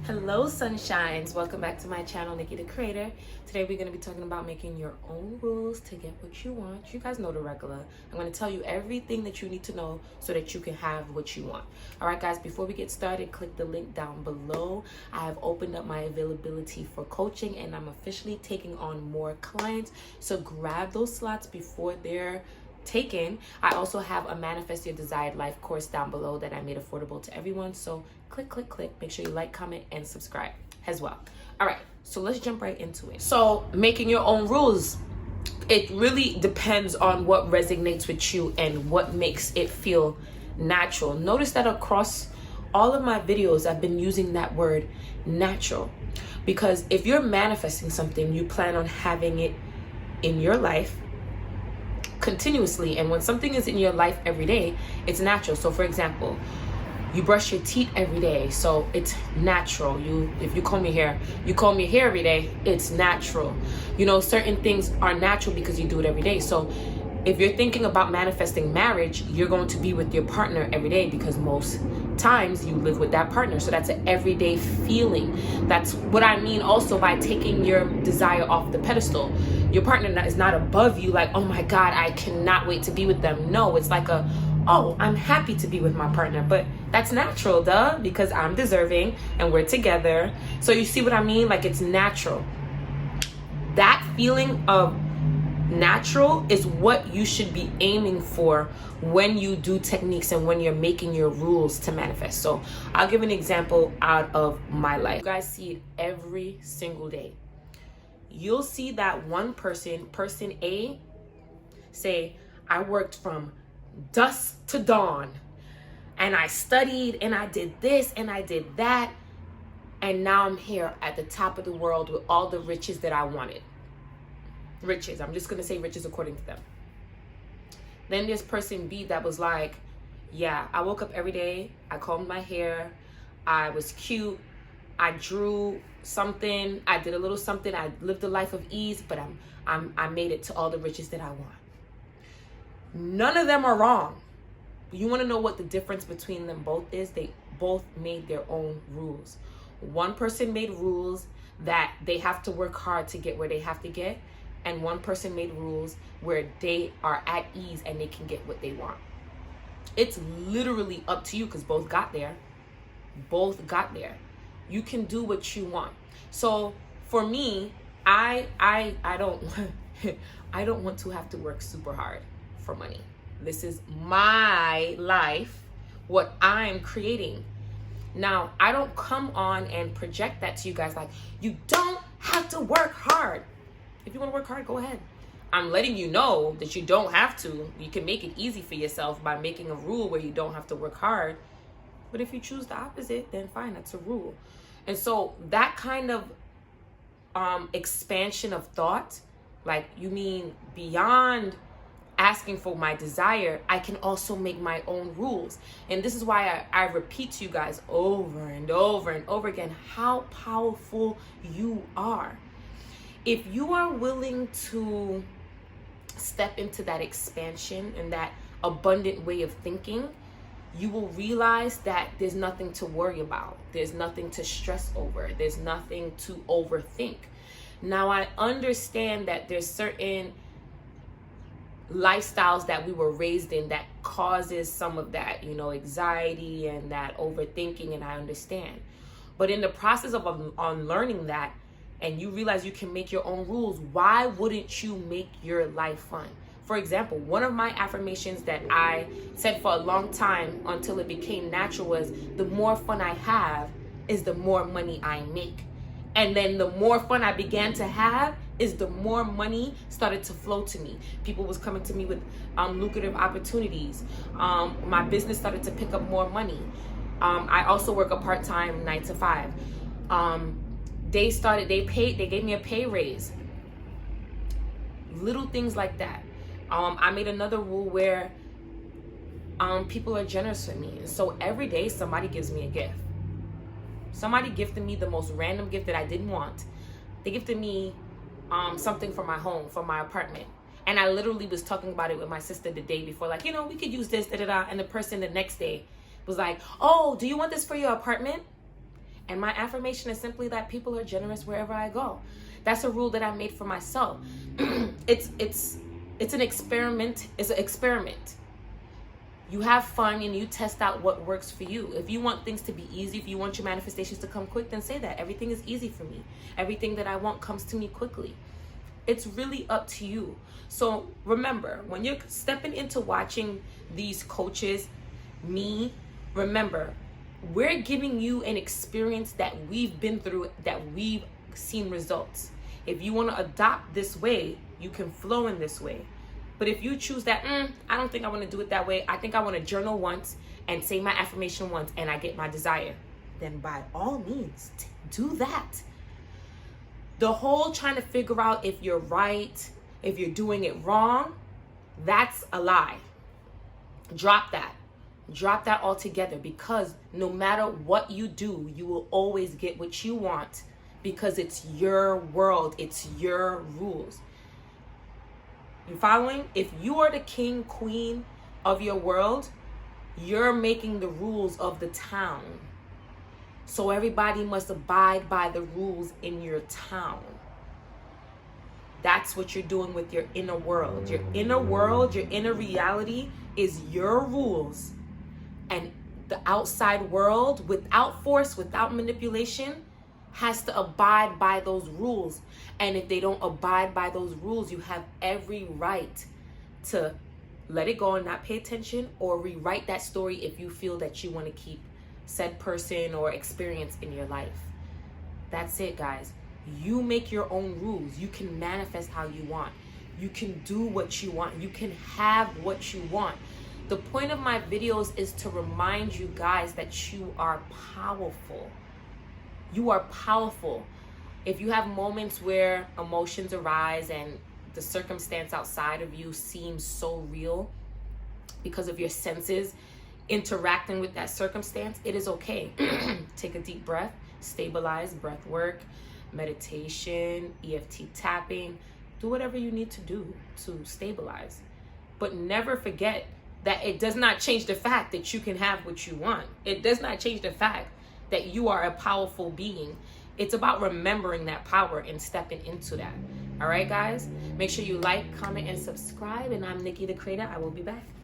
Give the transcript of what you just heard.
Hello sunshines, welcome back to my channel, Nikki the Creator. Today we're going to be talking about making your own rules to get what you want. You guys know the regular. I'm going to tell you everything that you need to know so that you can have what you want. Alright guys, before we get started, click the link down below. I have opened up my availability for coaching and I'm officially taking on more clients. So grab those slots before they're taken. I also have a Manifest Your Desired Life course down below that I made affordable to everyone. So click. Make sure you like, comment, and subscribe as well. All right, so let's jump right into it. So making your own rules, it really depends on what resonates with you and what makes it feel natural. Notice that across all of my videos, I've been using that word natural, because if you're manifesting something, you plan on having it in your life continuously, and when something is in your life every day, it's natural. So for example, you brush your teeth every day, so it's natural. If you comb your hair, every day, it's natural. You know, certain things are natural because you do it every day. So if you're thinking about manifesting marriage, you're going to be with your partner every day because most times you live with that partner. So that's an everyday feeling. That's what I mean also by taking your desire off the pedestal. Your partner is not above you like, oh my God, I cannot wait to be with them. No, it's like oh, I'm happy to be with my partner. But that's natural, duh, because I'm deserving and we're together. So you see what I mean? Like, it's natural. That feeling of natural is what you should be aiming for when you do techniques and when you're making your rules to manifest. So I'll give an example out of my life. You guys see it every single day. You'll see that one person A, say, I worked from dusk to dawn and I studied and I did this and I did that, and now I'm here at the top of the world with all the riches that I wanted. Riches, I'm just gonna say riches according to them. Then there's person B that was like, yeah, I woke up every day, I combed my hair, I was cute, I drew something, I did a little something, I lived a life of ease, but I made it to all the riches that I want. None of them are wrong. You want to know what the difference between them both is? They both made their own rules. One person made rules that they have to work hard to get where they have to get, and one person made rules where they are at ease and they can get what they want. It's literally up to you because both got there. You can do what you want. So for me, I don't I don't want to have to work super hard for money. This is my life, what I'm creating. Now, I don't come on and project that to you guys like, you don't have to work hard. If you want to work hard, go ahead. I'm letting you know that you don't have to. You can make it easy for yourself by making a rule where you don't have to work hard. But if you choose the opposite, then fine, that's a rule. And so that kind of expansion of thought, like, you mean beyond asking for my desire, I can also make my own rules. And this is why I repeat to you guys over and over and over again how powerful you are. If you are willing to step into that expansion and that abundant way of thinking, you will realize that there's nothing to worry about. There's nothing to stress over. There's nothing to overthink. Now, I understand that there's certain lifestyles that we were raised in that causes some of that, anxiety and that overthinking, and I understand. But in the process of unlearning that, and you realize you can make your own rules, why wouldn't you make your life fun? For example, one of my affirmations that I said for a long time until it became natural was, the more fun I have is the more money I make. And then the more fun I began to have is the more money started to flow to me. People was coming to me with lucrative opportunities. My business started to pick up more money. I also work a part-time 9 to 5. They gave me a pay raise. Little things like that. I made another rule where people are generous with me. And so every day somebody gives me a gift. Somebody gifted me the most random gift that I didn't want. They gifted me something for my home, for my apartment. And I literally was talking about it with my sister the day before, like, we could use this, da-da-da. And the person the next day was like, oh, do you want this for your apartment? And my affirmation is simply that people are generous wherever I go. That's a rule that I made for myself. It's an experiment. It's an experiment. You have fun and you test out what works for you. If you want things to be easy, if you want your manifestations to come quick, then say that. Everything is easy for me. Everything that I want comes to me quickly. It's really up to you. So remember, when you're stepping into watching these coaches, remember, we're giving you an experience that we've been through, that we've seen results. If you want to adopt this way, you can flow in this way. But if you choose that, I don't think I want to do it that way. I think I want to journal once and say my affirmation once and I get my desire. Then by all means, do that. The whole trying to figure out if you're right, if you're doing it wrong, that's a lie. Drop that. Drop that altogether, because no matter what you do, you will always get what you want, because it's your world. It's your rules. You following? If you are the king, queen of your world, you're making the rules of the town. So everybody must abide by the rules in your town. That's what you're doing with your inner world. Your inner world, your inner reality is your rules. And the outside world, without force, without manipulation, has to abide by those rules. And if they don't abide by those rules, you have every right to let it go and not pay attention, or rewrite that story if you feel that you want to keep said person or experience in your life. That's it, guys. You make your own rules. You can manifest how you want. You can do what you want. You can have what you want. The point of my videos is to remind you guys that you are powerful. You are powerful. If you have moments where emotions arise and the circumstance outside of you seems so real because of your senses interacting with that circumstance, it is okay. Take a deep breath, stabilize, breath work, meditation, EFT tapping, do whatever you need to do to stabilize. But never forget that it does not change the fact that you can have what you want. It does not change the fact that you are a powerful being. It's about remembering that power and stepping into that. All right, guys? Make sure you like, comment, and subscribe. And I'm Nikki the Creator. I will be back.